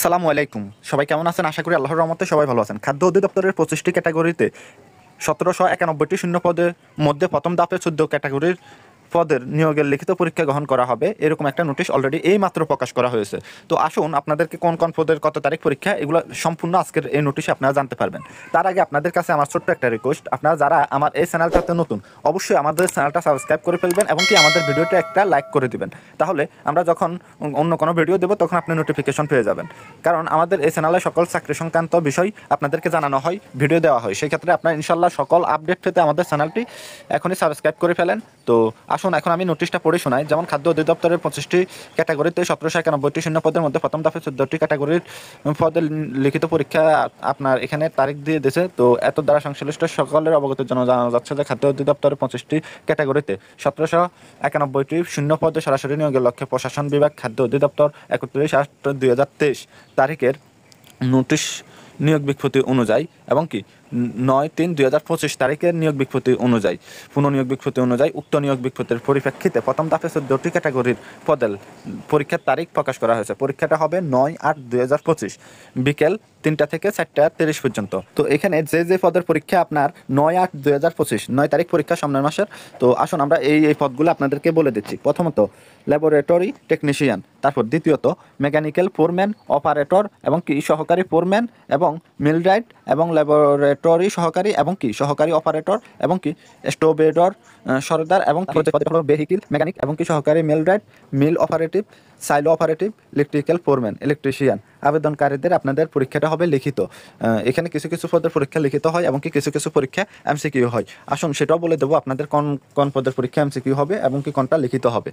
সালামু আলাইকুম। সবাই কেমন আছেন? আশা করি আল্লাহর রহমতে সবাই ভালো আছেন। খাদ্য অধিদপ্তরের 25টি ক্যাটাগরিতে 1791টি শূন্য পদের মধ্যে প্রথম ধাপে 14 ক্যাটাগরির পদের নিয়োগের লিখিত পরীক্ষা গ্রহণ করা হবে, এরকম একটা নোটিশ অলরেডি এই মাত্র প্রকাশ করা হয়েছে। তো আসুন আপনাদেরকে কোন কোন পদের কত তারিখ পরীক্ষা এগুলো সম্পূর্ণ আজকের এই নোটিশে আপনারা জানতে পারবেন। তার আগে আপনাদের কাছে আমার ছোট্ট একটা রিকোয়েস্ট, আপনারা যারা আমার এই চ্যানেলটাতে নতুন অবশ্যই আমাদের চ্যানেলটা সাবস্ক্রাইব করে ফেলবেন এবং কি আমাদের ভিডিওটা একটা লাইক করে দিবেন। তাহলে আমরা যখন অন্য কোনো ভিডিও দেবো তখন আপনি নোটিফিকেশন পেয়ে যাবেন। কারণ আমাদের এই চ্যানেলে সকল চাকরি সংক্রান্ত বিষয় আপনাদেরকে জানানো হয়, ভিডিও দেওয়া হয়। সেই ক্ষেত্রে আপনার ইনশাল্লাহ সকল আপডেট পেতে আমাদের চ্যানেলটি এখনই সাবস্ক্রাইব করে ফেলেন। তো আসুন এখন আমি নোটিশটা পড়ে শোনাই। যেমন খাদ্য অধিদপ্তরের 25টি ক্যাটাগরিতে 1791টি শূন্য পদের মধ্যে প্রথম দফায় 14টি ক্যাটাগরির পদের লিখিত পরীক্ষা আপনার এখানে তারিখ দিয়ে দিয়েছে। তো এত দ্বারা সংশ্লিষ্ট সকলের অবগতির জন্য জানানো যাচ্ছে যে খাদ্য অধিদপ্তরের 25টি ক্যাটাগরিতে 1791টি শূন্য পদে সরাসরি নিয়োগের লক্ষ্যে প্রশাসন বিভাগ খাদ্য অধিদপ্তর 31/8/2023 তারিখের নোটিশ নিয়োগ বিজ্ঞপ্তি অনুযায়ী এবং কি 9/3/2025 তারিখের নিয়োগ বিজ্ঞপ্তি অনুযায়ী পুনঃনিয়োগ বিজ্ঞপ্তি অনুযায়ী উক্ত নিয়োগ বিজ্ঞপ্তির পরিপ্রেক্ষিতে প্রথম ধাপে 14টি ক্যাটাগরির পদের পরীক্ষার তারিখ প্রকাশ করা হয়েছে। পরীক্ষাটা হবে 9/8/2025 বিকেল 3টা থেকে 4টা 30 পর্যন্ত। তো এখানে যে পদের পরীক্ষা আপনার 9/8/2025 9 তারিখ পরীক্ষা সামনের মাসের। তো আসুন আমরা এই পদগুলো আপনাদেরকে বলে দিচ্ছি। প্রথমত ল্যাবরেটরি টেকনিশিয়ান, তারপর দ্বিতীয়ত মেকানিক্যাল ফোরম্যান অপারেটর এবং কি সহকারী ফোরম্যান এবং মিলরাইট এবং ল্যাবরেটরি সহকারী এবং কি সহকারী অপারেটর এবং কি স্টোবেডর সরদার এবং ভেহিকিল মেকানিক এবং কি সহকারী millwright mill operative silo operative electrical foreman electrician. আবেদনকারীদের আপনাদের পরীক্ষাটা হবে লিখিত। এখানে কিছু কিছু পদের পরীক্ষা লিখিত হয় এবং কি কিছু কিছু পরীক্ষা এমসিকিউ হয়। আসুন সেটাও বলে দেবো আপনাদের কোন কোন পদের পরীক্ষা এমসিকিউ হবে এবং কি কোনটা লিখিত হবে।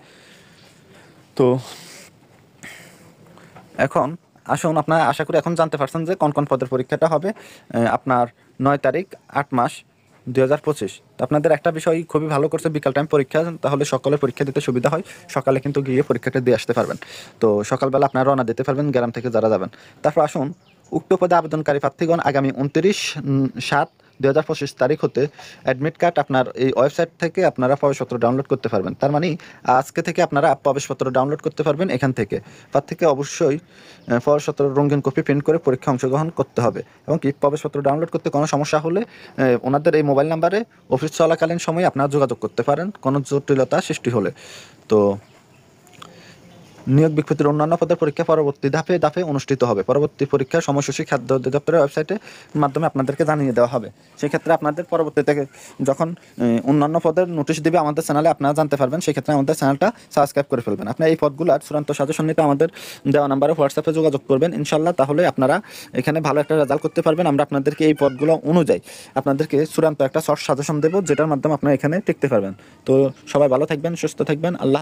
তো এখন আসুন আপনারা আশা করি এখন জানতে পারছেন যে কোন কোন পদের পরীক্ষাটা হবে আপনার 9 তারিখ 8 মাস 2025। তো আপনাদের একটা বিষয় খুবই ভালো করছে, বিকাল টাইম পরীক্ষা, তাহলে সকলে পরীক্ষা দিতে সুবিধা হয়। সকালে কিন্তু গিয়ে পরীক্ষাটা দিয়ে আসতে পারবেন। তো সকালবেলা আপনারা রওনা দিতে পারবেন গ্রাম থেকে যারা যাবেন। তারপর আসুন উক্ত পদে আবেদনকারী প্রার্থীগণ আগামী 29/7/2025 তারিখ হতে অ্যাডমিট কার্ড আপনার এই ওয়েবসাইট থেকে আপনারা প্রবেশপত্র ডাউনলোড করতে পারবেন। তার মানে আজকে থেকে আপনারা প্রবেশপত্র ডাউনলোড করতে পারবেন এখান থেকে। প্রার্থীকে অবশ্যই প্রবেশপত্র রঙিন কপি প্রিন্ট করে পরীক্ষা অংশগ্রহণ করতে হবে এবং কি প্রবেশপত্র ডাউনলোড করতে কোনো সমস্যা হলে ওনাদের এই মোবাইল নাম্বারে অফিস চলাকালীন সময়ে আপনারা যোগাযোগ করতে পারেন কোনো জটিলতা সৃষ্টি হলে। তো নিয়োগ বিজ্ঞপ্তির অন্যান্য পদের পরীক্ষা পরবর্তী ধাপে ধাপে অনুষ্ঠিত হবে। পরবর্তী পরীক্ষার সময়সূচি খাদ্য অধিদপ্তরের ওয়েবসাইটের মাধ্যমে আপনাদেরকে জানিয়ে দেওয়া হবে। সেক্ষেত্রে আপনাদের পরবর্তীতে যখন অন্যান্য পদের নোটিশ দিবে আমাদের চ্যানেলে আপনারা জানতে পারবেন। সেক্ষেত্রে আমাদের চ্যানেলটা সাবস্ক্রাইব করে ফেলবেন। আপনি এই পদগুলোর চূড়ান্ত সাজেশন নিতে আমাদের দেওয়া নাম্বারে হোয়াটসঅ্যাপে যোগাযোগ করবেন ইনশাল্লাহ। তাহলে আপনারা এখানে ভালো একটা রেজাল্ট করতে পারবেন। আমরা আপনাদেরকে এই পদগুলো অনুযায়ী আপনাদেরকে চূড়ান্ত একটা শর্ট সাজেশন দেবো, যেটার মাধ্যমে আপনারা এখানে টিকতে পারবেন। তো সবাই ভালো থাকবেন, সুস্থ থাকবেন। আল্লাহ।